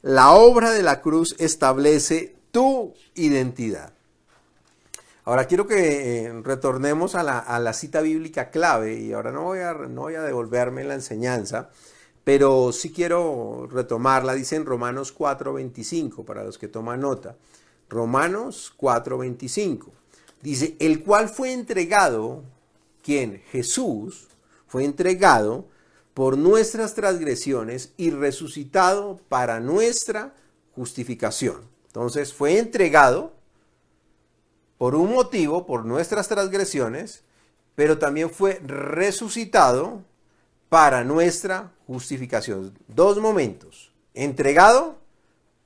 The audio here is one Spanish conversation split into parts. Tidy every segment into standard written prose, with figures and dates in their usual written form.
La obra de la cruz establece tu identidad. Ahora quiero que retornemos a la cita bíblica clave, y ahora no voy a devolverme en la enseñanza, pero sí quiero retomarla. Dice en Romanos 4:25, para los que toman nota. Romanos 4:25. Dice, el cual fue entregado, ¿quién? Jesús fue entregado por nuestras transgresiones y resucitado para nuestra justificación. Entonces fue entregado por un motivo, por nuestras transgresiones, pero también fue resucitado para nuestra justificación. Dos momentos. Entregado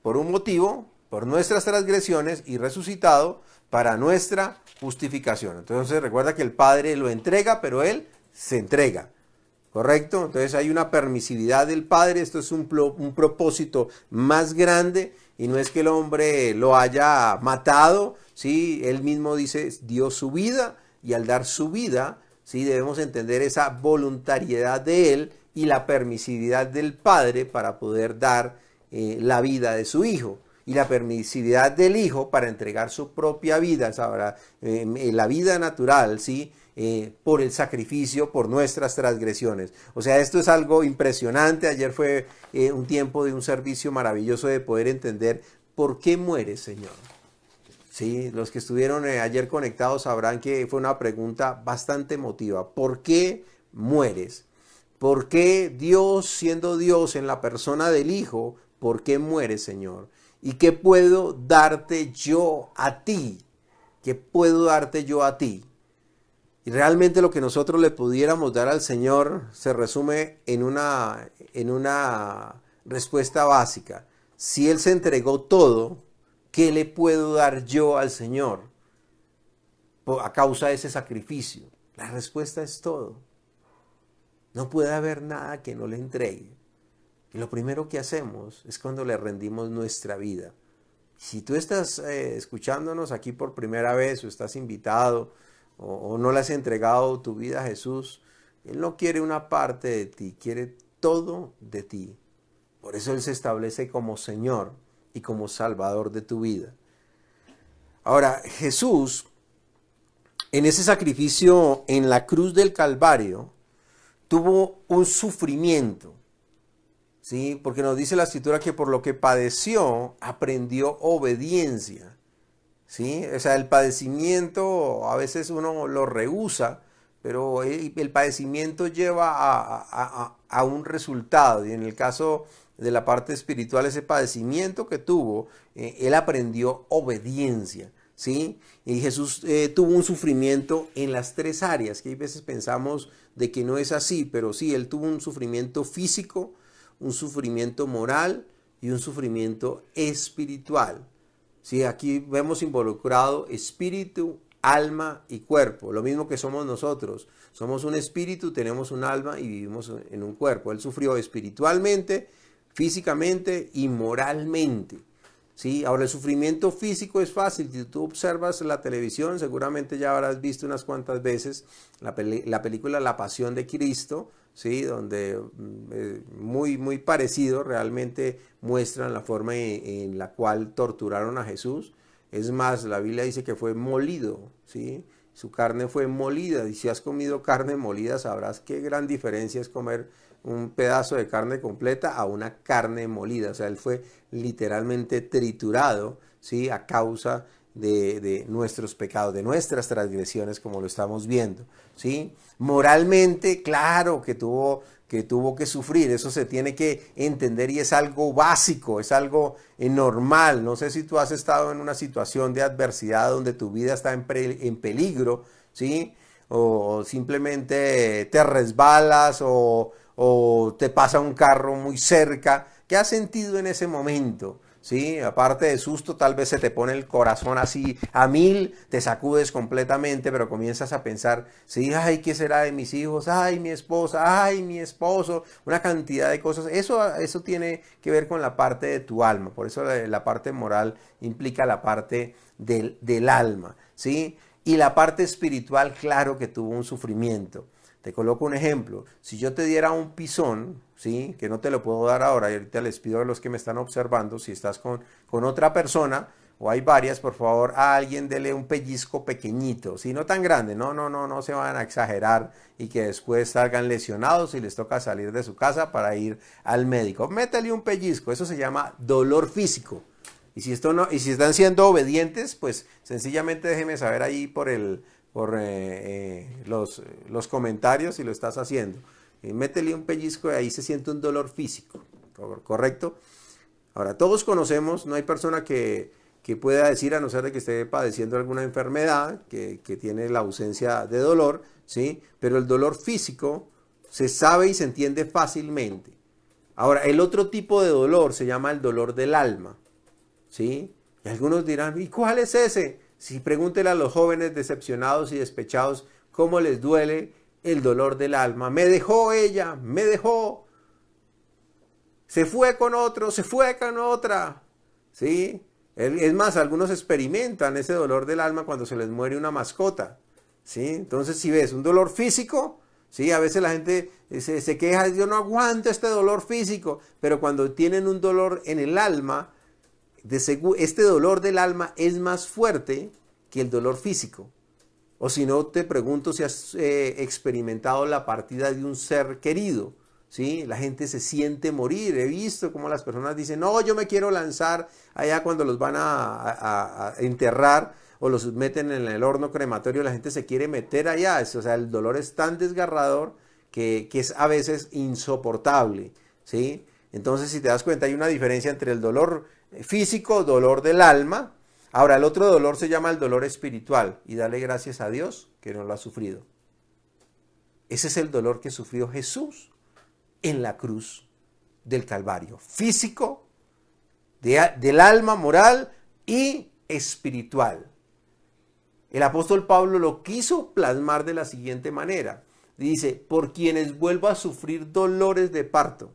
por un motivo, por nuestras transgresiones, y resucitado para nuestra justificación. Entonces recuerda que el Padre lo entrega, pero Él se entrega. ¿Correcto? Entonces hay una permisividad del Padre. Esto es un propósito más grande, y no es que el hombre lo haya matado, ¿sí? Él mismo dice, dio su vida, y al dar su vida, ¿sí? Debemos entender esa voluntariedad de Él y la permisividad del Padre para poder dar la vida de su Hijo, y la permisividad del Hijo para entregar su propia vida, la vida natural, ¿sí? Por el sacrificio, por nuestras transgresiones. O sea, esto es algo impresionante. Ayer fue un tiempo de un servicio maravilloso de poder entender por qué muere, Señor. Sí, los que estuvieron ayer conectados sabrán que fue una pregunta bastante emotiva. ¿Por qué mueres? ¿Por qué Dios, siendo Dios en la persona del Hijo, por qué mueres, Señor? ¿Y qué puedo darte yo a ti? ¿Qué puedo darte yo a ti? Y realmente lo que nosotros le pudiéramos dar al Señor se resume en una respuesta básica. Si Él se entregó todo, ¿qué le puedo dar yo al Señor a causa de ese sacrificio? La respuesta es todo. No puede haber nada que no le entregue. Y lo primero que hacemos es cuando le rendimos nuestra vida. Si tú estás escuchándonos aquí por primera vez, o estás invitado, o no le has entregado tu vida a Jesús, Él no quiere una parte de ti, quiere todo de ti. Por eso Él se establece como Señor y como Salvador de tu vida. Ahora, Jesús, en ese sacrificio en la cruz del Calvario, tuvo un sufrimiento, ¿sí? Porque nos dice la Escritura que por lo que padeció, aprendió obediencia. ¿Sí? O sea, el padecimiento a veces uno lo rehúsa, pero el padecimiento lleva a un resultado. Y en el caso de la parte espiritual, ese padecimiento que tuvo, él aprendió obediencia. ¿Sí? Y Jesús tuvo un sufrimiento en las tres áreas, que hay veces pensamos de que no es así, pero sí, él tuvo un sufrimiento físico, un sufrimiento moral y un sufrimiento espiritual. Sí, aquí vemos involucrado espíritu, alma y cuerpo, lo mismo que somos nosotros. Somos un espíritu, tenemos un alma y vivimos en un cuerpo. Él sufrió espiritualmente, físicamente y moralmente. ¿Sí? Ahora, el sufrimiento físico es fácil. Si tú observas la televisión, seguramente ya habrás visto unas cuantas veces la película La Pasión de Cristo, ¿sí? Donde muy parecido realmente muestran la forma en la cual torturaron a Jesús. Es más, la Biblia dice que fue molido, ¿sí? Su carne fue molida, y si has comido carne molida sabrás qué gran diferencia es comer un pedazo de carne completa a una carne molida. O sea, él fue literalmente triturado, ¿sí? A causa de nuestros pecados, de nuestras transgresiones, como lo estamos viendo, ¿sí? Moralmente, claro que tuvo que sufrir, eso se tiene que entender, y es algo básico, es algo normal. No sé si tú has estado en una situación de adversidad donde tu vida está en peligro, ¿sí? O simplemente te resbalas, o te pasa un carro muy cerca. ¿Qué has sentido en ese momento? ¿Sí? Aparte de susto, tal vez se te pone el corazón así a 1000, te sacudes completamente, pero comienzas a pensar, sí, ay, ¿qué será de mis hijos? Ay, mi esposa, ay, mi esposo, una cantidad de cosas. Eso tiene que ver con la parte de tu alma. Por eso la parte moral implica la parte del alma, ¿sí? Y la parte espiritual, claro que tuvo un sufrimiento. Te coloco un ejemplo. Si yo te diera un pisón, ¿sí? Que no te lo puedo dar ahora, y ahorita les pido a los que me están observando, si estás con otra persona, o hay varias, por favor, a alguien dele un pellizco pequeñito, ¿sí? No tan grande, no se van a exagerar y que después salgan lesionados y les toca salir de su casa para ir al médico. Métele un pellizco, eso se llama dolor físico. Y si están siendo obedientes, pues sencillamente déjeme saber ahí por los comentarios si lo estás haciendo. Métele un pellizco y ahí se siente un dolor físico, ¿correcto? Ahora, todos conocemos, no hay persona que pueda decir, a no ser de que esté padeciendo alguna enfermedad, que tiene la ausencia de dolor, ¿sí? Pero el dolor físico se sabe y se entiende fácilmente. Ahora, el otro tipo de dolor se llama el dolor del alma, ¿sí? Y algunos dirán, ¿y cuál es ese? Si pregúntele a los jóvenes decepcionados y despechados cómo les duele el dolor del alma. Me dejó ella, me dejó. Se fue con otro, se fue con otra, ¿sí? Es más, algunos experimentan ese dolor del alma cuando se les muere una mascota, ¿sí? Entonces, si ves un dolor físico, ¿sí? A veces la gente se queja, yo no aguanto este dolor físico, pero cuando tienen un dolor en el alma, este dolor del alma es más fuerte que el dolor físico. O si no, te pregunto si has experimentado la partida de un ser querido, ¿sí? La gente se siente morir. He visto cómo las personas dicen, no, yo me quiero lanzar allá cuando los van a enterrar o los meten en el horno crematorio, la gente se quiere meter allá. O sea, el dolor es tan desgarrador que es a veces insoportable, ¿sí? Entonces, si te das cuenta, hay una diferencia entre el dolor físico, dolor del alma. Ahora, el otro dolor se llama el dolor espiritual, y dale gracias a Dios que no lo ha sufrido. Ese es el dolor que sufrió Jesús en la cruz del Calvario, físico, del alma, moral y espiritual. El apóstol Pablo lo quiso plasmar de la siguiente manera. Dice, por quienes vuelvo a sufrir dolores de parto.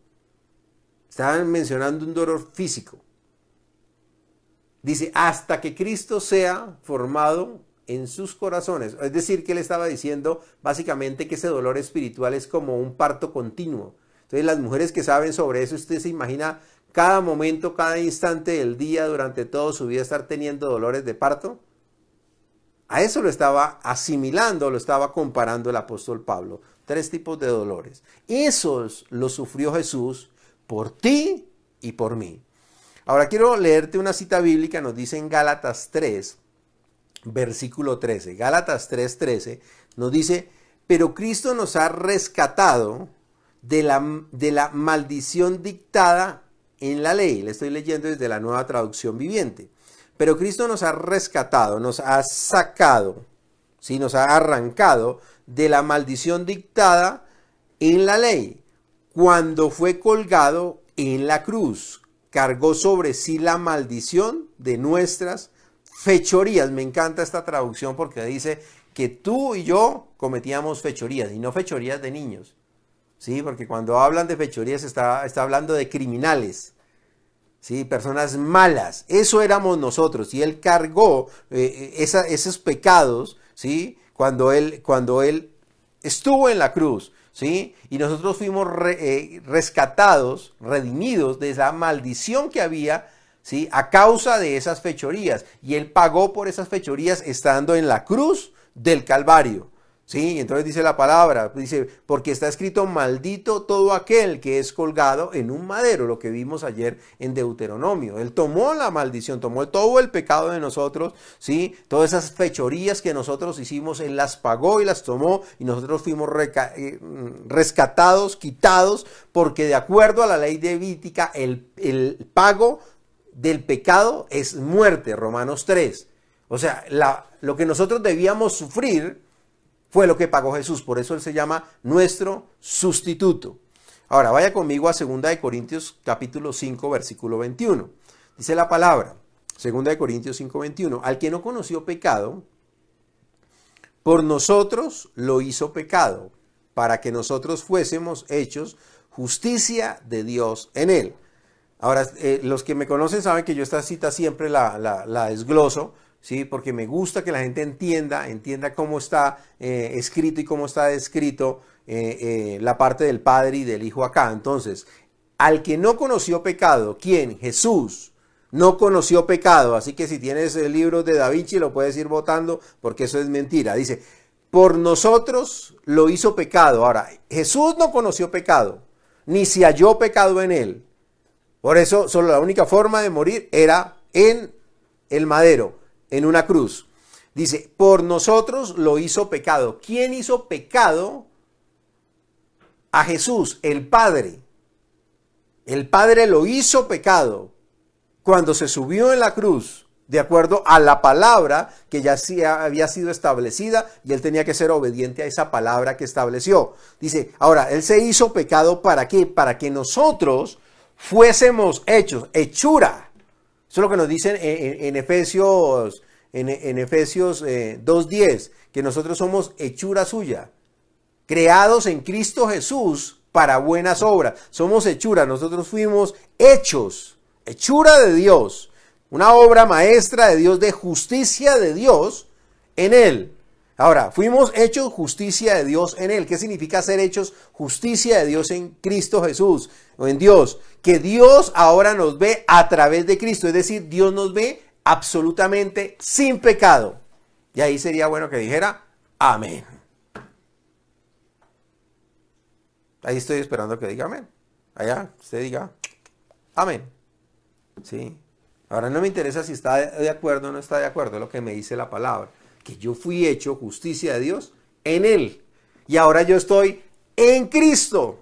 Estaban mencionando un dolor físico. Dice, hasta que Cristo sea formado en sus corazones. Es decir, que él estaba diciendo básicamente que ese dolor espiritual es como un parto continuo. Entonces, las mujeres que saben sobre eso, usted se imagina cada momento, cada instante del día, durante toda su vida, estar teniendo dolores de parto. A eso lo estaba asimilando, lo estaba comparando el apóstol Pablo. 3 tipos de dolores. Esos los sufrió Jesús por ti y por mí. Ahora quiero leerte una cita bíblica, nos dice en Gálatas 3, versículo 13. Gálatas 3:13 nos dice, pero Cristo nos ha rescatado de la maldición dictada en la ley. Le estoy leyendo desde la Nueva Traducción Viviente. Pero Cristo nos ha rescatado, nos ha sacado, ¿sí? Nos ha arrancado de la maldición dictada en la ley. Cuando fue colgado en la cruz, cargó sobre sí la maldición de nuestras fechorías. Me encanta esta traducción porque dice que tú y yo cometíamos fechorías, y no fechorías de niños, ¿sí? Porque cuando hablan de fechorías está hablando de criminales, ¿sí? Personas malas. Eso éramos nosotros, y él cargó esos pecados, ¿sí? Cuando él estuvo en la cruz, ¿sí? Y nosotros fuimos rescatados, redimidos de esa maldición que había, ¿sí? A causa de esas fechorías. Y él pagó por esas fechorías estando en la cruz del Calvario, ¿sí? Entonces dice la palabra, dice, porque está escrito, maldito todo aquel que es colgado en un madero, lo que vimos ayer en Deuteronomio. Él tomó la maldición, tomó todo el pecado de nosotros, ¿sí? Todas esas fechorías que nosotros hicimos, él las pagó y las tomó, y nosotros fuimos rescatados, quitados, porque de acuerdo a la ley levítica, el pago del pecado es muerte, Romanos 3. O sea, lo que nosotros debíamos sufrir fue lo que pagó Jesús. Por eso él se llama nuestro sustituto. Ahora, vaya conmigo a 2 Corintios capítulo 5, versículo 21. Dice la palabra, 2 Corintios 5, 21. Al que no conoció pecado, por nosotros lo hizo pecado, para que nosotros fuésemos hechos justicia de Dios en él. Ahora, los que me conocen saben que yo esta cita siempre la desgloso, ¿sí? Porque me gusta que la gente entienda cómo está escrito y cómo está descrito la parte del Padre y del Hijo acá. Entonces, al que no conoció pecado, ¿quién? Jesús. No conoció pecado, así que si tienes el libro de Da Vinci lo puedes ir votando porque eso es mentira. Dice, por nosotros lo hizo pecado. Ahora, Jesús no conoció pecado, ni se halló pecado en él. Por eso, solo la única forma de morir era en el madero, en una cruz. Dice, por nosotros lo hizo pecado. ¿Quién hizo pecado a Jesús? El Padre. El Padre lo hizo pecado cuando se subió en la cruz, de acuerdo a la palabra que ya había sido establecida, y él tenía que ser obediente a esa palabra que estableció. Dice, ahora, él se hizo pecado ¿para qué? Para que nosotros fuésemos hechos, hechura. Eso es lo que nos dicen en Efesios 2:10, que nosotros somos hechura suya, creados en Cristo Jesús para buenas obras. Somos hechura, nosotros fuimos hechos. Hechura de Dios, una obra maestra de Dios, de justicia de Dios en Él. Ahora, fuimos hechos justicia de Dios en Él. ¿Qué significa ser hechos justicia de Dios en Cristo Jesús o en Dios? Que Dios ahora nos ve a través de Cristo, es decir, Dios nos ve absolutamente sin pecado. Y ahí sería bueno que dijera, amén. Ahí estoy esperando que diga amén. Allá, usted diga, amén. ¿Sí? Ahora no me interesa si está de acuerdo o no está de acuerdo, es lo que me dice la palabra, que yo fui hecho justicia de Dios en Él, y ahora yo estoy en Cristo,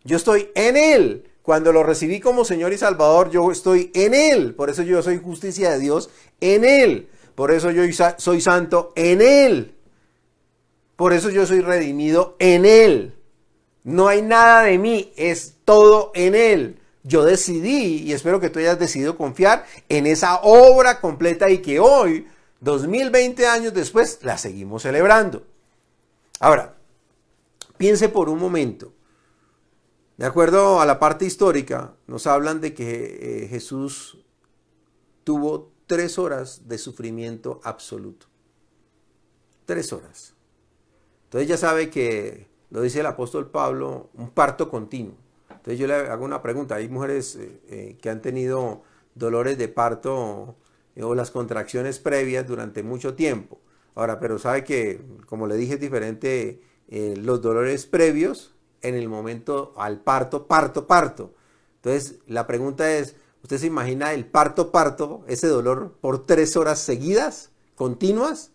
yo estoy en Él, cuando lo recibí como Señor y Salvador, yo estoy en Él, por eso yo soy justicia de Dios en Él, por eso yo soy santo en Él, por eso yo soy redimido en Él, no hay nada de mí, es todo en Él. Yo decidí, y espero que tú hayas decidido confiar en esa obra completa y que hoy, 2020 años después, la seguimos celebrando. Ahora, piense por un momento. De acuerdo a la parte histórica, nos hablan de que Jesús tuvo 3 horas de sufrimiento absoluto. 3 horas. Entonces ya sabe que, lo dice el apóstol Pablo, un parto continuo. Entonces yo le hago una pregunta, hay mujeres que han tenido dolores de parto o las contracciones previas durante mucho tiempo. Ahora, pero sabe que, como le dije, es diferente los dolores previos en el momento al parto. Entonces la pregunta es, ¿usted se imagina el parto, ese dolor por 3 horas seguidas, continuas?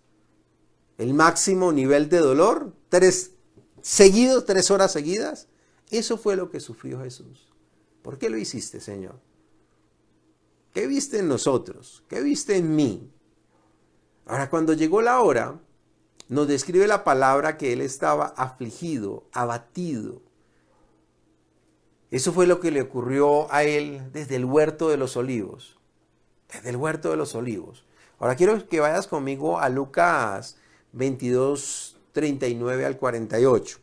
El máximo nivel de dolor, 3 horas seguidas. Eso fue lo que sufrió Jesús. ¿Por qué lo hiciste, Señor? ¿Qué viste en nosotros? ¿Qué viste en mí? Ahora, cuando llegó la hora, nos describe la palabra que Él estaba afligido, abatido. Eso fue lo que le ocurrió a Él desde el huerto de los olivos. Desde el huerto de los olivos. Ahora quiero que vayas conmigo a Lucas 22, 39 al 48.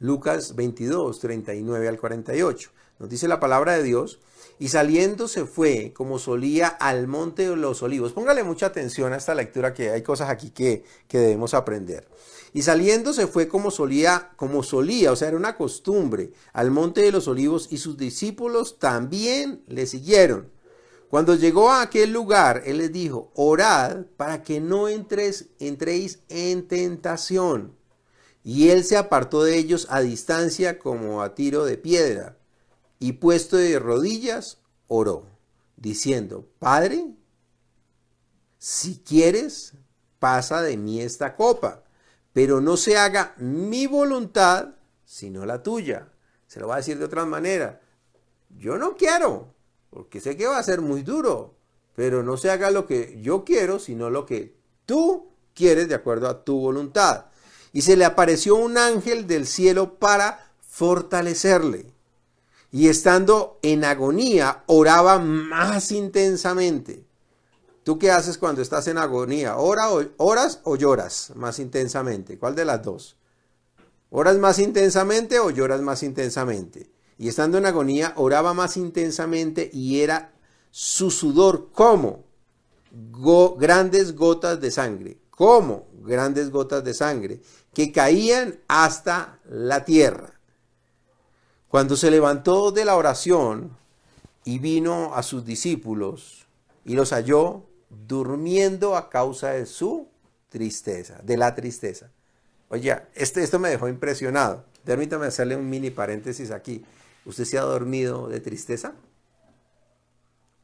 Lucas 22, 39 al 48. Nos dice la palabra de Dios, y saliendo se fue como solía al monte de los olivos. Póngale mucha atención a esta lectura, que hay cosas aquí que debemos aprender. Y saliendo se fue como solía, o sea, era una costumbre, al monte de los olivos, y sus discípulos también le siguieron. Cuando llegó a aquel lugar, Él les dijo, orad para que no entréis en tentación. Y Él se apartó de ellos a distancia como a tiro de piedra, y puesto de rodillas, oró, diciendo, Padre, si quieres, pasa de mí esta copa, pero no se haga mi voluntad, sino la tuya. Se lo va a decir de otra manera. Yo no quiero, porque sé que va a ser muy duro, pero no se haga lo que yo quiero, sino lo que tú quieres de acuerdo a tu voluntad. Y se le apareció un ángel del cielo para fortalecerle. Y estando en agonía, oraba más intensamente. ¿Tú qué haces cuando estás en agonía? ¿Oras o lloras más intensamente? ¿Cuál de las dos? ¿Oras más intensamente o lloras más intensamente? Y estando en agonía, oraba más intensamente, y era su sudor como grandes gotas de sangre, como grandes gotas de sangre, que caían hasta la tierra. Cuando se levantó de la oración y vino a sus discípulos y los halló durmiendo a causa de su tristeza, de la tristeza. Oye, esto me dejó impresionado. Permítame hacerle un mini paréntesis aquí. ¿Usted se ha dormido de tristeza?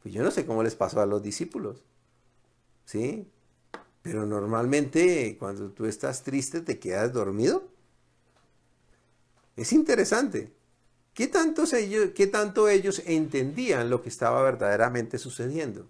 Pues yo no sé cómo les pasó a los discípulos, ¿sí? Pero normalmente cuando tú estás triste te quedas dormido. Es interesante. ¿Qué tanto ellos entendían lo que estaba verdaderamente sucediendo?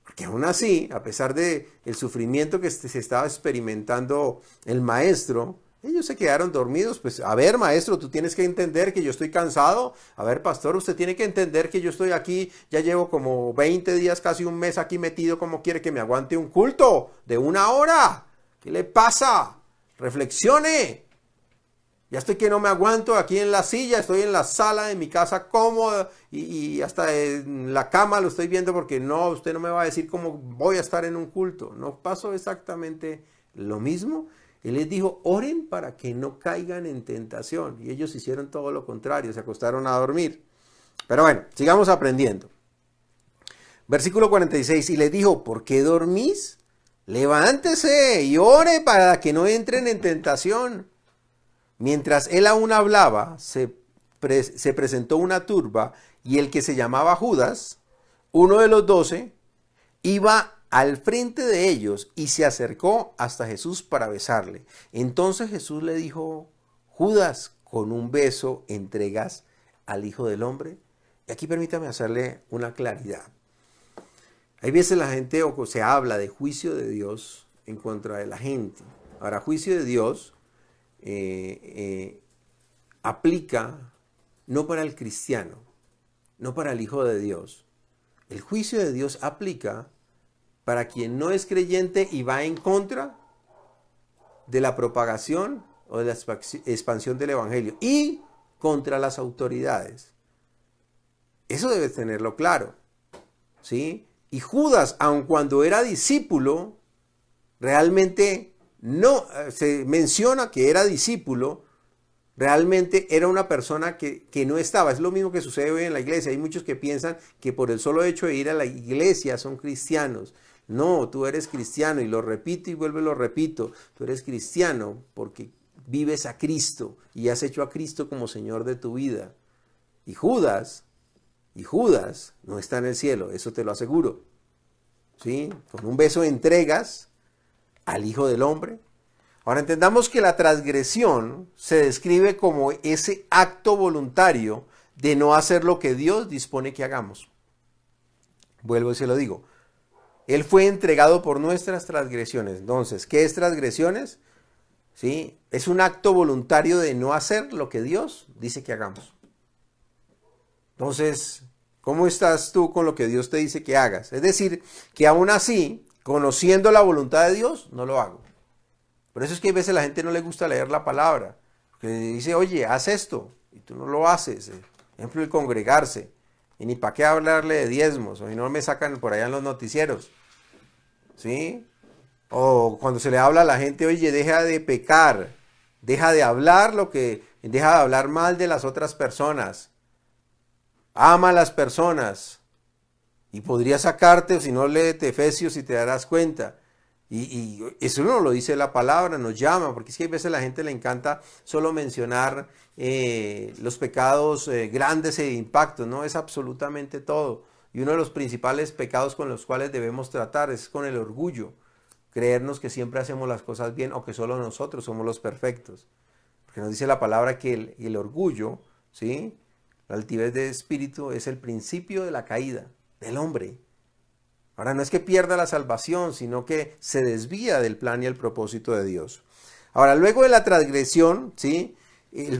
Porque aún así, a pesar de el sufrimiento que se estaba experimentando el maestro, ellos se quedaron dormidos. Pues, a ver, maestro, tú tienes que entender que yo estoy cansado. A ver, pastor, usted tiene que entender que yo estoy aquí, ya llevo como 20 días, casi un mes aquí metido. ¿Cómo quiere que me aguante un culto de 1 hora? ¿Qué le pasa? Reflexione. Ya estoy que no me aguanto aquí en la silla, estoy en la sala de mi casa cómoda y hasta en la cama lo estoy viendo porque no, usted no me va a decir cómo voy a estar en un culto. ¿No pasó exactamente lo mismo? Él les dijo, oren para que no caigan en tentación. Y ellos hicieron todo lo contrario, se acostaron a dormir. Pero bueno, sigamos aprendiendo. Versículo 46, y les dijo, ¿por qué dormís? Levántese y ore para que no entren en tentación. Mientras él aún hablaba, se presentó una turba y el que se llamaba Judas, uno de los 12, iba al frente de ellos y se acercó hasta Jesús para besarle. Entonces Jesús le dijo, Judas, ¿con un beso entregas al Hijo del Hombre? Y aquí permítame hacerle una claridad. Hay veces la gente o se habla de juicio de Dios en contra de la gente. Ahora, juicio de Dios aplica no para el cristiano, no para el Hijo de Dios. El juicio de Dios aplica para quien no es creyente y va en contra de la propagación o de la expansión del Evangelio y contra las autoridades. Eso debes tenerlo claro, ¿sí? Y Judas, aun cuando era discípulo, realmente no se menciona que era discípulo, realmente era una persona que no estaba. Es lo mismo que sucede hoy en la iglesia. Hay muchos que piensan que por el solo hecho de ir a la iglesia son cristianos. No, tú eres cristiano, y lo repito y vuelvo y lo repito. Tú eres cristiano porque vives a Cristo y has hecho a Cristo como Señor de tu vida. Y Judas no está en el cielo, eso te lo aseguro. ¿Sí? Con un beso entregas al Hijo del Hombre. Ahora entendamos que la transgresión se describe como ese acto voluntario de no hacer lo que Dios dispone que hagamos. Vuelvo y se lo digo. Él fue entregado por nuestras transgresiones. Entonces, ¿qué es transgresiones? ¿Sí? Es un acto voluntario de no hacer lo que Dios dice que hagamos. Entonces, ¿cómo estás tú con lo que Dios te dice que hagas? Es decir, que aún así, conociendo la voluntad de Dios, no lo hago. Por eso es que a veces a la gente no le gusta leer la palabra. Porque dice, oye, haz esto, y tú no lo haces. Por ejemplo, el congregarse. Y ni para qué hablarle de diezmos, o si no me sacan por allá en los noticieros. ¿Sí? O cuando se le habla a la gente, oye, deja de pecar, deja de hablar deja de hablar mal de las otras personas. Ama a las personas. Y podría sacarte, o si no, léete Efesios y te darás cuenta. Y eso no lo dice la palabra, nos llama, porque es que a veces a la gente le encanta solo mencionar los pecados grandes e de impacto, no es absolutamente todo. Y uno de los principales pecados con los cuales debemos tratar es con el orgullo, creernos que siempre hacemos las cosas bien o que solo nosotros somos los perfectos. Porque nos dice la palabra que el orgullo, ¿sí? La altivez de espíritu es el principio de la caída del hombre. Ahora, no es que pierda la salvación, sino que se desvía del plan y el propósito de Dios. Ahora, luego de la transgresión, ¿sí?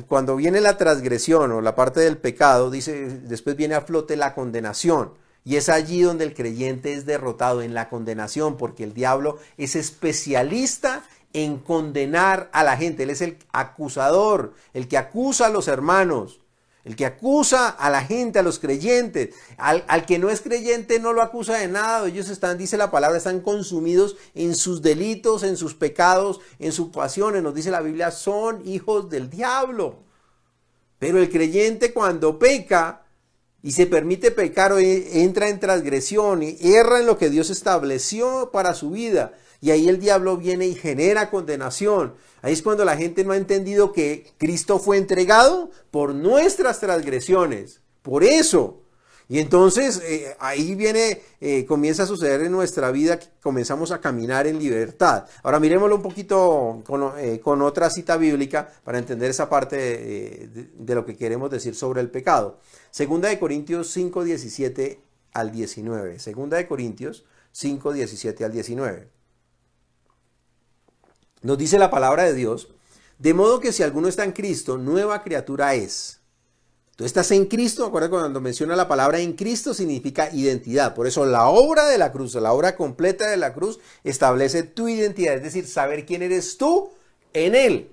Cuando viene la transgresión o la parte del pecado, dice, después viene a flote la condenación. Y es allí donde el creyente es derrotado, en la condenación, porque el diablo es especialista en condenar a la gente. Él es el acusador, el que acusa a los hermanos. El que acusa a la gente, a los creyentes, al que no es creyente no lo acusa de nada. Ellos están, dice la palabra, están consumidos en sus delitos, en sus pecados, en sus pasiones. Nos dice la Biblia, son hijos del diablo. Pero el creyente cuando peca y se permite pecar o entra en transgresión y erra en lo que Dios estableció para su vida. Y ahí el diablo viene y genera condenación. Ahí es cuando la gente no ha entendido que Cristo fue entregado por nuestras transgresiones. Por eso. Y entonces ahí viene, comienza a suceder en nuestra vida que comenzamos a caminar en libertad. Ahora miremoslo un poquito con otra cita bíblica para entender esa parte de lo que queremos decir sobre el pecado. Segunda de Corintios 5, 17 al 19. Segunda de Corintios 5, 17 al 19. Nos dice la palabra de Dios, de modo que si alguno está en Cristo, nueva criatura es. Tú estás en Cristo, acuérdate cuando menciona la palabra en Cristo significa identidad. Por eso la obra de la cruz, la obra completa de la cruz, establece tu identidad, es decir, saber quién eres tú en Él.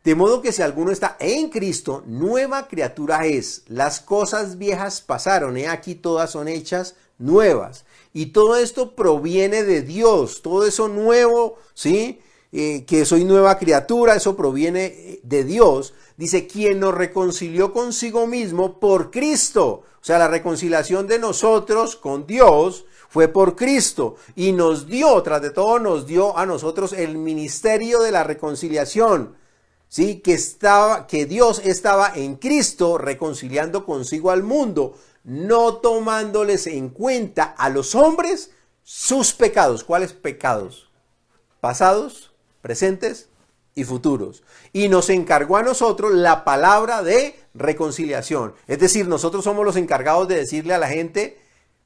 De modo que si alguno está en Cristo, nueva criatura es. Las cosas viejas pasaron, aquí todas son hechas nuevas. Y todo esto proviene de Dios, todo eso nuevo, ¿sí? Que soy nueva criatura, eso proviene de Dios. Dice, quien nos reconcilió consigo mismo por Cristo. O sea, la reconciliación de nosotros con Dios fue por Cristo. Y nos dio, tras de todo, nos dio a nosotros el ministerio de la reconciliación. ¿Sí? Que Dios estaba en Cristo reconciliando consigo al mundo, no tomándoles en cuenta a los hombres sus pecados. ¿Cuáles pecados? Pasados, presentes y futuros. Y nos encargó a nosotros la palabra de reconciliación. Es decir, nosotros somos los encargados de decirle a la gente,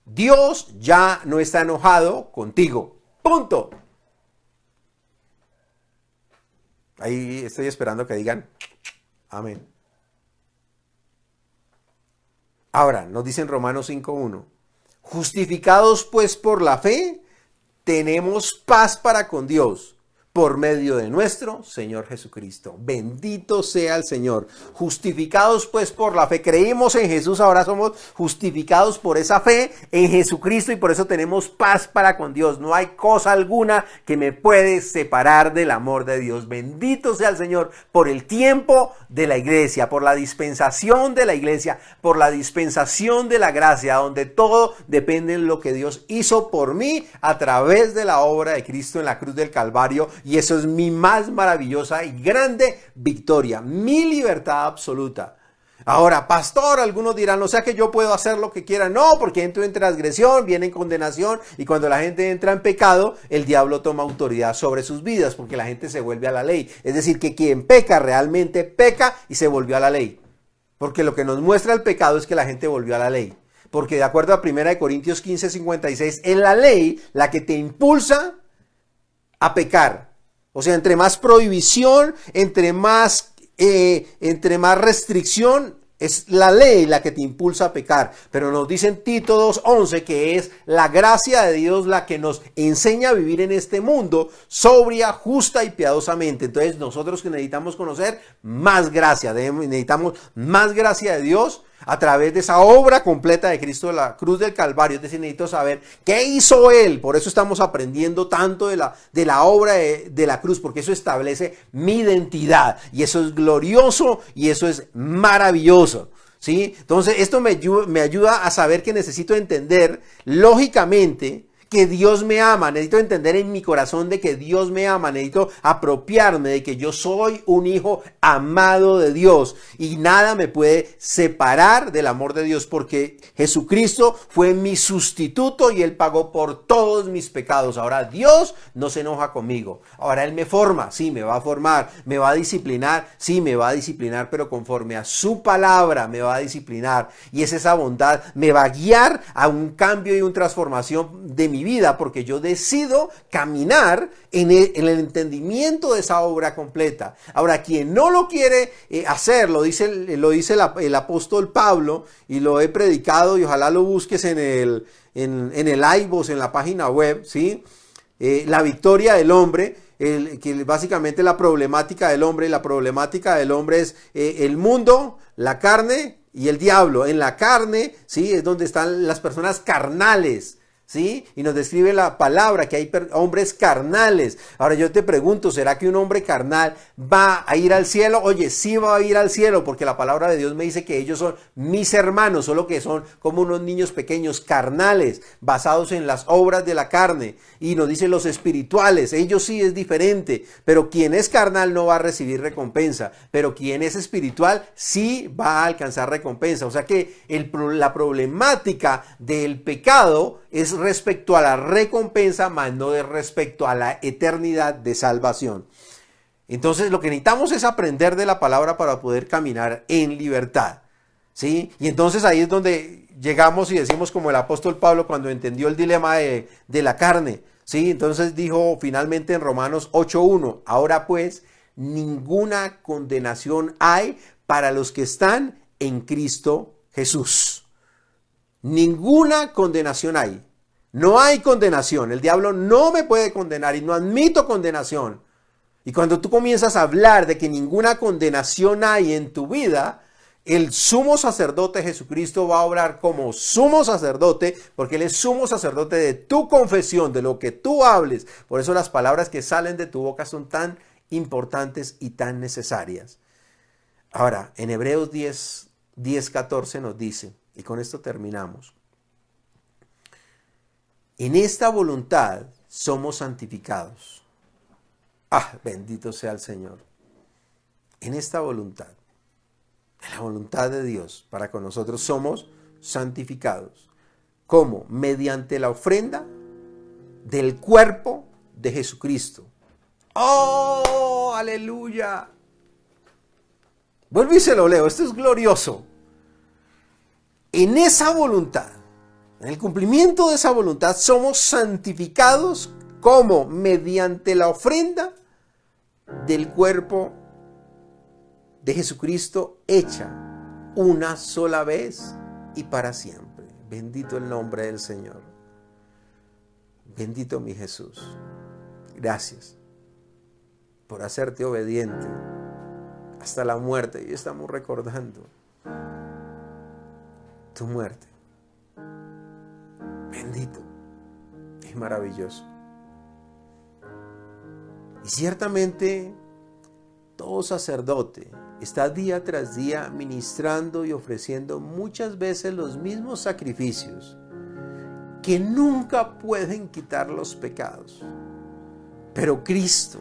Dios ya no está enojado contigo. Punto. Ahí estoy esperando que digan amén. Ahora, nos dice en Romanos 5:1, justificados pues por la fe, tenemos paz para con Dios, por medio de nuestro Señor Jesucristo. Bendito sea el Señor. Justificados pues por la fe. Creímos en Jesús, ahora somos justificados por esa fe en Jesucristo y por eso tenemos paz para con Dios. No hay cosa alguna que me puede separar del amor de Dios. Bendito sea el Señor por el tiempo de la iglesia, por la dispensación de la iglesia, por la dispensación de la gracia, donde todo depende de lo que Dios hizo por mí a través de la obra de Cristo en la cruz del Calvario. Y eso es mi más maravillosa y grande victoria, mi libertad absoluta. Ahora, pastor, algunos dirán, o sea que yo puedo hacer lo que quiera. No, porque entro en transgresión, viene en condenación, y cuando la gente entra en pecado, el diablo toma autoridad sobre sus vidas, porque la gente se vuelve a la ley. Es decir, que quien peca realmente peca y se volvió a la ley. Porque lo que nos muestra el pecado es que la gente volvió a la ley. Porque de acuerdo a 1 Corintios 15, 56, es la ley la que te impulsa a pecar. O sea, entre más prohibición, entre más restricción, es la ley la que te impulsa a pecar. Pero nos dice en Tito 2:11 que es la gracia de Dios la que nos enseña a vivir en este mundo sobria, justa y piadosamente. Entonces nosotros que necesitamos conocer más gracia, necesitamos más gracia de Dios a través de esa obra completa de Cristo de la cruz del Calvario. Es decir, necesito saber qué hizo Él. Por eso estamos aprendiendo tanto de la obra de la cruz, porque eso establece mi identidad. Y eso es glorioso y eso es maravilloso. ¿Sí? Entonces, esto me ayuda a saber que necesito entender lógicamente que Dios me ama, necesito entender en mi corazón de que Dios me ama, necesito apropiarme de que yo soy un hijo amado de Dios y nada me puede separar del amor de Dios porque Jesucristo fue mi sustituto y Él pagó por todos mis pecados. Ahora Dios no se enoja conmigo, ahora Él me forma, sí, me va a formar, me va a disciplinar, sí, me va a disciplinar, pero conforme a su palabra me va a disciplinar y es esa bondad, me va a guiar a un cambio y una transformación de mi vida, porque yo decido caminar en el entendimiento de esa obra completa. Ahora, quien no lo quiere hacer, lo dice el apóstol Pablo, y lo he predicado, y ojalá lo busques en el iVoox, en la página web, ¿sí? La victoria del hombre. que básicamente la problemática del hombre es el mundo, la carne y el diablo. En la carne, ¿sí?, es donde están las personas carnales, ¿sí? Y nos describe la palabra que hay hombres carnales. Ahora yo te pregunto, ¿será que un hombre carnal va a ir al cielo? Oye, sí va a ir al cielo, porque la palabra de Dios me dice que ellos son mis hermanos, solo que son como unos niños pequeños carnales, basados en las obras de la carne. Y nos dice los espirituales, ellos sí es diferente, pero quien es carnal no va a recibir recompensa, pero quien es espiritual sí va a alcanzar recompensa. O sea que la problemática del pecado es respecto a la recompensa, más no de respecto a la eternidad de salvación. Entonces lo que necesitamos es aprender de la palabra para poder caminar en libertad, ¿sí? Y entonces ahí es donde llegamos y decimos como el apóstol Pablo cuando entendió el dilema de la carne, ¿sí? Entonces dijo finalmente en Romanos 8:1, ahora pues ninguna condenación hay para los que están en Cristo Jesús. Ninguna condenación hay. No hay condenación. El diablo no me puede condenar y no admito condenación. Y cuando tú comienzas a hablar de que ninguna condenación hay en tu vida, el sumo sacerdote Jesucristo va a obrar como sumo sacerdote, porque Él es sumo sacerdote de tu confesión, de lo que tú hables. Por eso las palabras que salen de tu boca son tan importantes y tan necesarias. Ahora, en Hebreos 10:14 nos dice, y con esto terminamos, en esta voluntad somos santificados. Ah, bendito sea el Señor. En esta voluntad, en la voluntad de Dios para con nosotros, somos santificados. ¿Cómo? Mediante la ofrenda del cuerpo de Jesucristo. ¡Oh, aleluya! Vuelvo y se lo leo, esto es glorioso. En esa voluntad, en el cumplimiento de esa voluntad, somos santificados como mediante la ofrenda del cuerpo de Jesucristo hecha una sola vez y para siempre. Bendito el nombre del Señor. Bendito mi Jesús. Gracias por hacerte obediente hasta la muerte. Y estamos recordando tu muerte. Bendito y maravilloso. Y ciertamente todo sacerdote está día tras día ministrando y ofreciendo muchas veces los mismos sacrificios que nunca pueden quitar los pecados. Pero Cristo,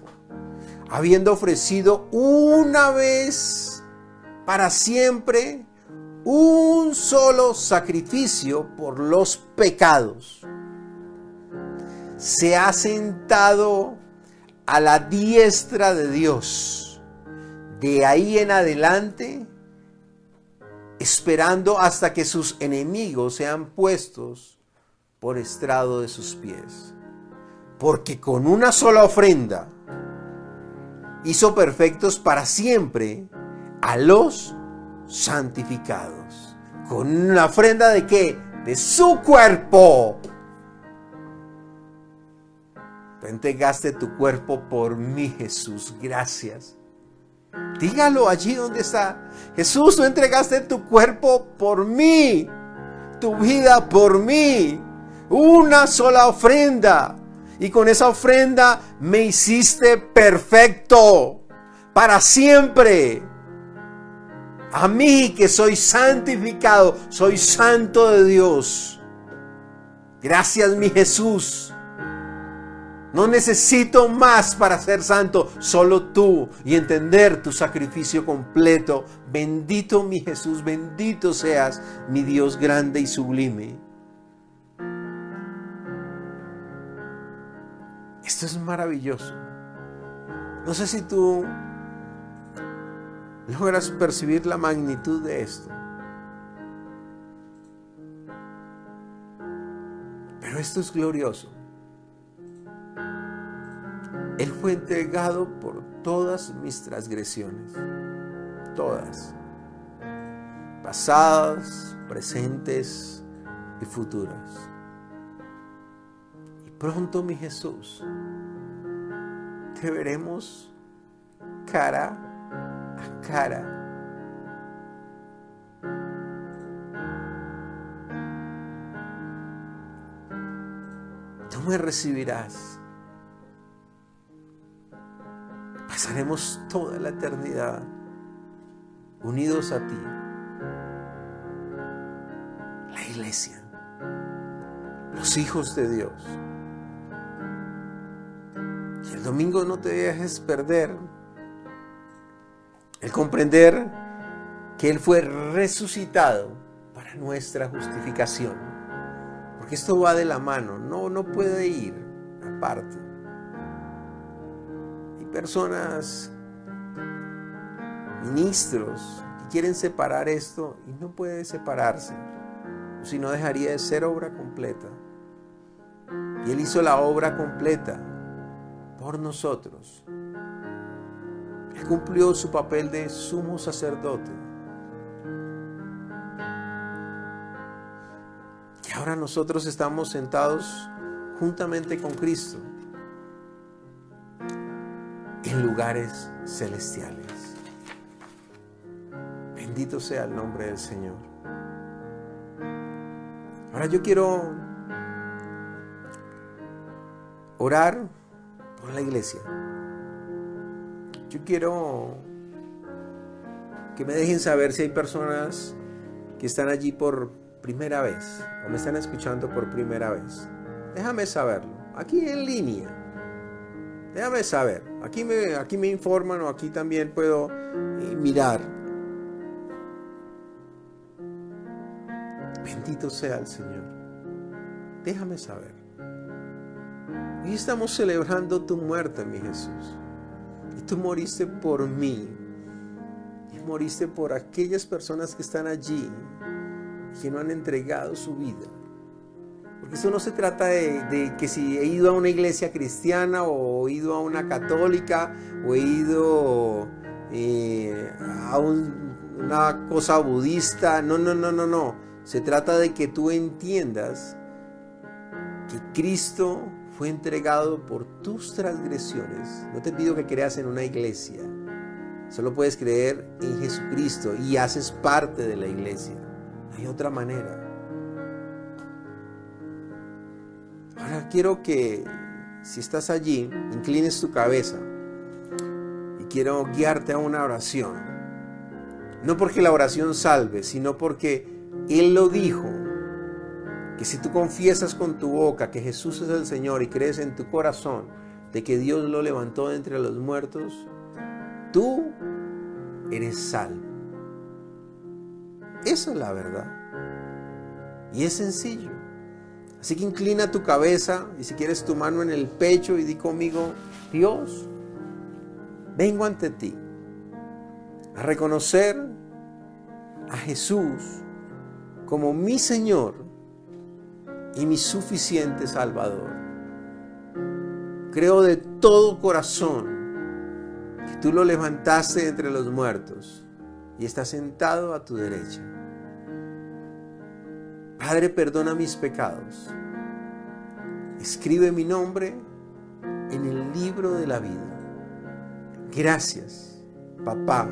habiendo ofrecido una vez para siempre un solo sacrificio por los pecados, se ha sentado a la diestra de Dios. De ahí en adelante, esperando hasta que sus enemigos sean puestos por estrado de sus pies. Porque con una sola ofrenda hizo perfectos para siempre a los santificados. ¿Con una ofrenda de qué? De su cuerpo. Tú entregaste tu cuerpo por mí, Jesús. Gracias. Dígalo allí donde está. Jesús, tú entregaste tu cuerpo por mí. Tu vida por mí. Una sola ofrenda. Y con esa ofrenda me hiciste perfecto. Para siempre. A mí que soy santificado, soy santo de Dios. Gracias, mi Jesús. No necesito más para ser santo, solo tú y entender tu sacrificio completo. Bendito mi Jesús, bendito seas, mi Dios grande y sublime. Esto es maravilloso. No sé si tú logras percibir la magnitud de esto. Pero esto es glorioso. Él fue entregado por todas mis transgresiones. Todas. Pasadas, presentes y futuras. Y pronto mi Jesús te veremos cara a cara. Tú me recibirás. Pasaremos toda la eternidad unidos a ti. La iglesia, los hijos de Dios. Y el domingo no te dejes perder el comprender que Él fue resucitado para nuestra justificación. Porque esto va de la mano, no puede ir aparte. Hay personas, ministros, que quieren separar esto y no puede separarse, si no dejaría de ser obra completa. Y Él hizo la obra completa por nosotros. Él cumplió su papel de sumo sacerdote. Y ahora nosotros estamos sentados juntamente con Cristo en lugares celestiales. Bendito sea el nombre del Señor. Ahora yo quiero orar por la iglesia. Yo quiero que me dejen saber si hay personas que están allí por primera vez o me están escuchando por primera vez. Déjame saberlo, aquí en línea. Déjame saber, aquí me informan o aquí también puedo mirar. Bendito sea el Señor. Déjame saber. Hoy estamos celebrando tu muerte, mi Jesús. Y tú moriste por mí. Y moriste por aquellas personas que están allí y que no han entregado su vida. Porque esto no se trata de que si he ido a una iglesia cristiana o he ido a una católica o he ido a una cosa budista. No. Se trata de que tú entiendas que Cristo fue entregado por tus transgresiones. No te pido que creas en una iglesia. Solo puedes creer en Jesucristo y haces parte de la iglesia. No hay otra manera. Ahora quiero que, si estás allí, inclines tu cabeza y quiero guiarte a una oración. No porque la oración salve, sino porque Él lo dijo, que si tú confiesas con tu boca que Jesús es el Señor y crees en tu corazón de que Dios lo levantó de entre los muertos, tú eres salvo. Esa es la verdad. Y es sencillo. Así que inclina tu cabeza y si quieres tu mano en el pecho y di conmigo: Dios, vengo ante ti a reconocer a Jesús como mi Señor y mi suficiente Salvador. Creo de todo corazón que tú lo levantaste entre los muertos y está sentado a tu derecha. Padre, perdona mis pecados. Escribe mi nombre en el libro de la vida. Gracias, papá,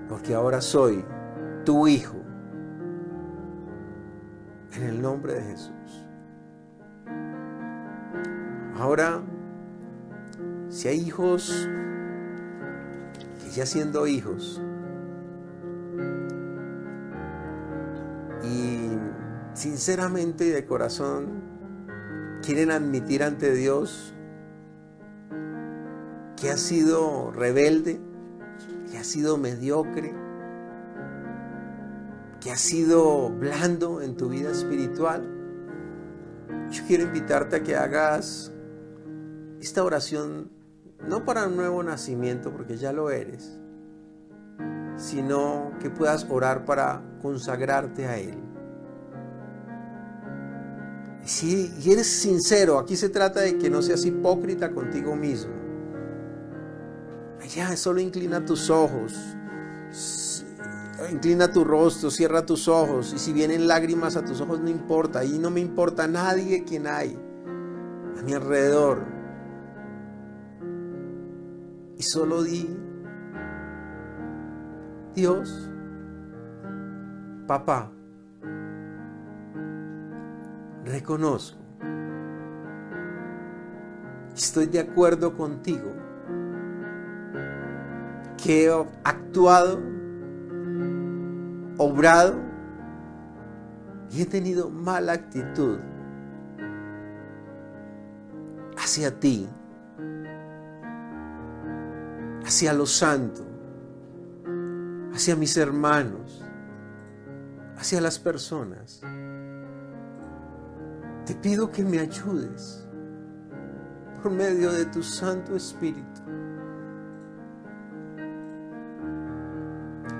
porque ahora soy tu hijo. En el nombre de Jesús. Ahora, si hay hijos que ya siendo hijos y sinceramente y de corazón quieren admitir ante Dios que has sido rebelde, que has sido mediocre, que has sido blando en tu vida espiritual, yo quiero invitarte a que hagas esta oración no para un nuevo nacimiento, porque ya lo eres, sino que puedas orar para consagrarte a Él. Si eres sincero, aquí se trata de que no seas hipócrita contigo mismo. Ya, solo inclina tus ojos, inclina tu rostro, cierra tus ojos, y si vienen lágrimas a tus ojos no importa, ahí no me importa nadie quien hay a mi alrededor. y solo di: Dios, papá, reconozco, estoy de acuerdo contigo, que he actuado, obrado y he tenido mala actitud hacia ti, hacia los santos, hacia mis hermanos, hacia las personas. Te pido que me ayudes por medio de tu Santo Espíritu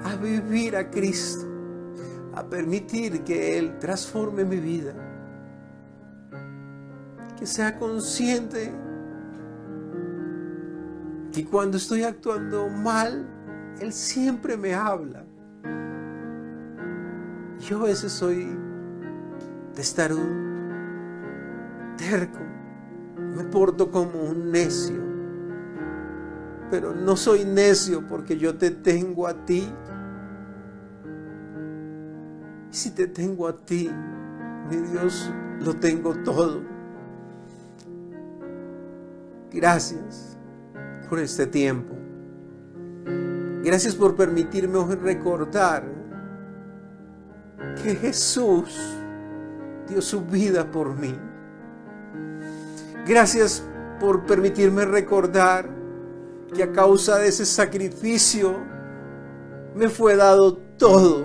a vivir a Cristo, a permitir que Él transforme mi vida, que sea consciente que cuando estoy actuando mal, Él siempre me habla. Yo a veces soy testarudo, terco, me porto como un necio, pero no soy necio porque yo te tengo a ti. Y si te tengo a ti, mi Dios, lo tengo todo. Gracias por este tiempo. Gracias por permitirme hoy recordar que Jesús dio su vida por mí. Gracias por permitirme recordar que a causa de ese sacrificio me fue dado todo.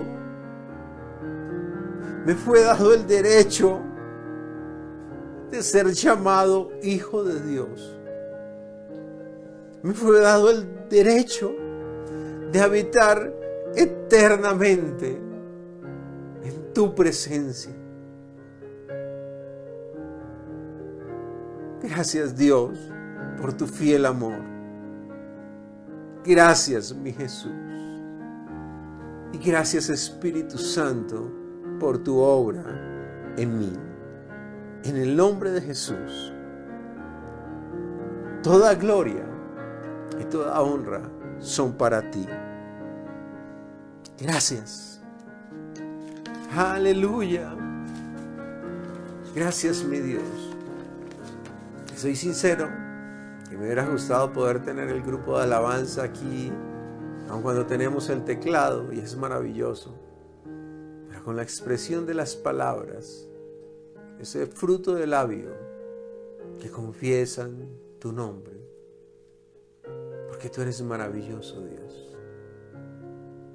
Me fue dado el derecho de ser llamado hijo de Dios. Me fue dado el derecho de habitar eternamente en tu presencia. Gracias, Dios, por tu fiel amor. Gracias, mi Jesús. Y gracias, Espíritu Santo, por tu obra en mí. En el nombre de Jesús, toda gloria y toda honra son para ti. Gracias. Aleluya. Gracias, mi Dios. Soy sincero, que me hubiera gustado poder tener el grupo de alabanza aquí, aun cuando tenemos el teclado, y es maravilloso. Pero con la expresión de las palabras, ese fruto del labio que confiesan tu nombre, porque tú eres maravilloso, Dios.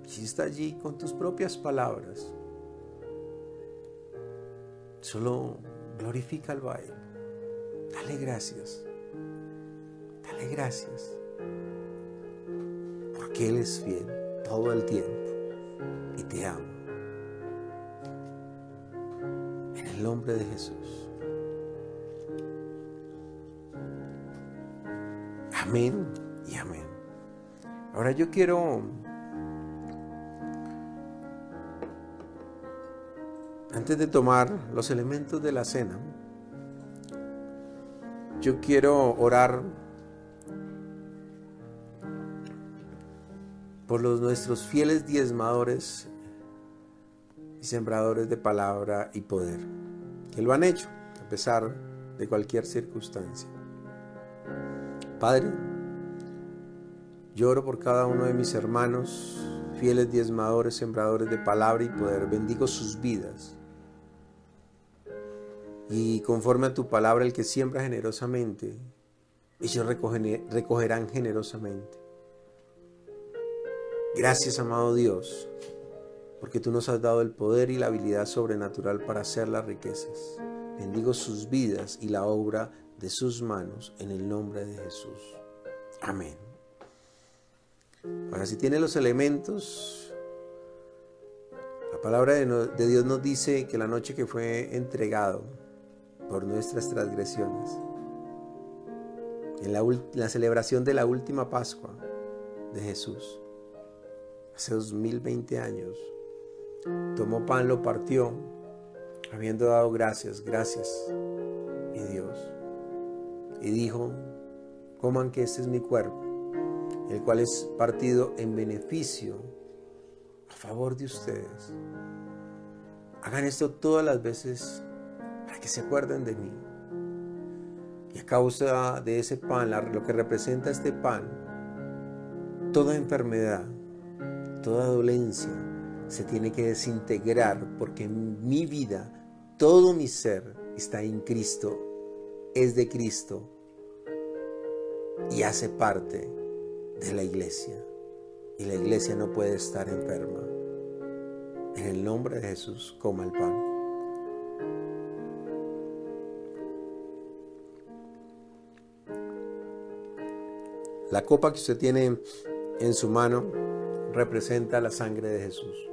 Si está allí con tus propias palabras, solo glorifica al Baal. Dale gracias. Dale gracias. Porque Él es fiel todo el tiempo y te ama. En el nombre de Jesús. Amén y amén. Ahora yo quiero, antes de tomar los elementos de la cena, yo quiero orar por nuestros fieles diezmadores y sembradores de palabra y poder, que lo han hecho a pesar de cualquier circunstancia. Padre, yo oro por cada uno de mis hermanos, fieles diezmadores, sembradores de palabra y poder. Bendigo sus vidas. Y conforme a tu palabra, el que siembra generosamente, ellos recogerán generosamente. Gracias, amado Dios, porque tú nos has dado el poder y la habilidad sobrenatural para hacer las riquezas. Bendigo sus vidas y la obra de sus manos en el nombre de Jesús. Amén. Ahora, si tiene los elementos, la palabra de Dios nos dice que la noche que fue entregado por nuestras transgresiones, en la celebración de la última Pascua de Jesús, hace 2020 años, tomó pan, lo partió, habiendo dado gracias, mi Dios, y dijo: coman que este es mi cuerpo, el cual es partido en beneficio, a favor de ustedes. Hagan esto todas las veces para que se acuerden de mí. Y a causa de ese pan, lo que representa este pan, toda enfermedad, toda dolencia se tiene que desintegrar, porque en mi vida, todo mi ser está en Cristo, es de Cristo y hace parte de la iglesia. Y la iglesia no puede estar enferma. En el nombre de Jesús, coma el pan. La copa que usted tiene en su mano representa la sangre de Jesús,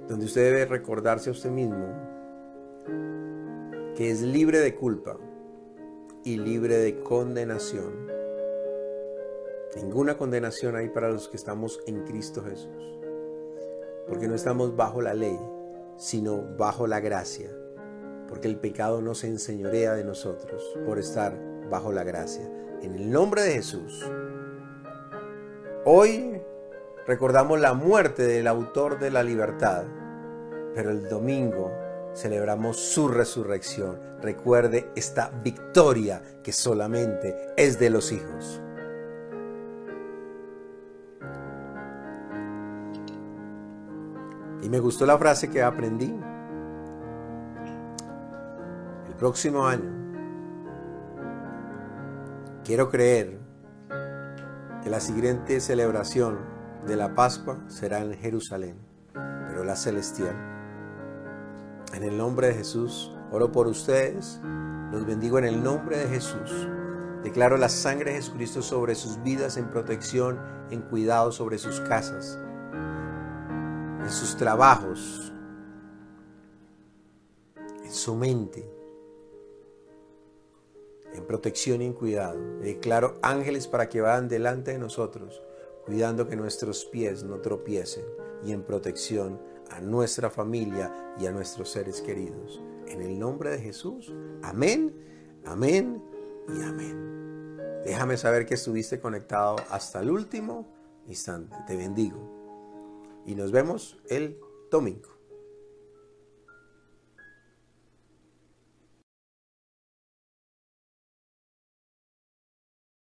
donde usted debe recordarse a usted mismo que es libre de culpa y libre de condenación. Ninguna condenación hay para los que estamos en Cristo Jesús, porque no estamos bajo la ley, sino bajo la gracia, porque el pecado no se enseñorea de nosotros por estar bajo la gracia. En el nombre de Jesús, hoy recordamos la muerte del autor de la libertad, pero el domingo celebramos su resurrección. Recuerde esta victoria que solamente es de los hijos. Y me gustó la frase que aprendí. El próximo año quiero creer que la siguiente celebración de la Pascua será en Jerusalén, pero la celestial. En el nombre de Jesús, oro por ustedes, los bendigo en el nombre de Jesús. Declaro la sangre de Jesucristo sobre sus vidas, en protección, en cuidado sobre sus casas, en sus trabajos, en su mente, en protección y en cuidado. Declaro ángeles para que vayan delante de nosotros, cuidando que nuestros pies no tropiecen, y en protección a nuestra familia y a nuestros seres queridos. En el nombre de Jesús. Amén, amén y amén. Déjame saber que estuviste conectado hasta el último instante. Te bendigo. Y nos vemos el domingo.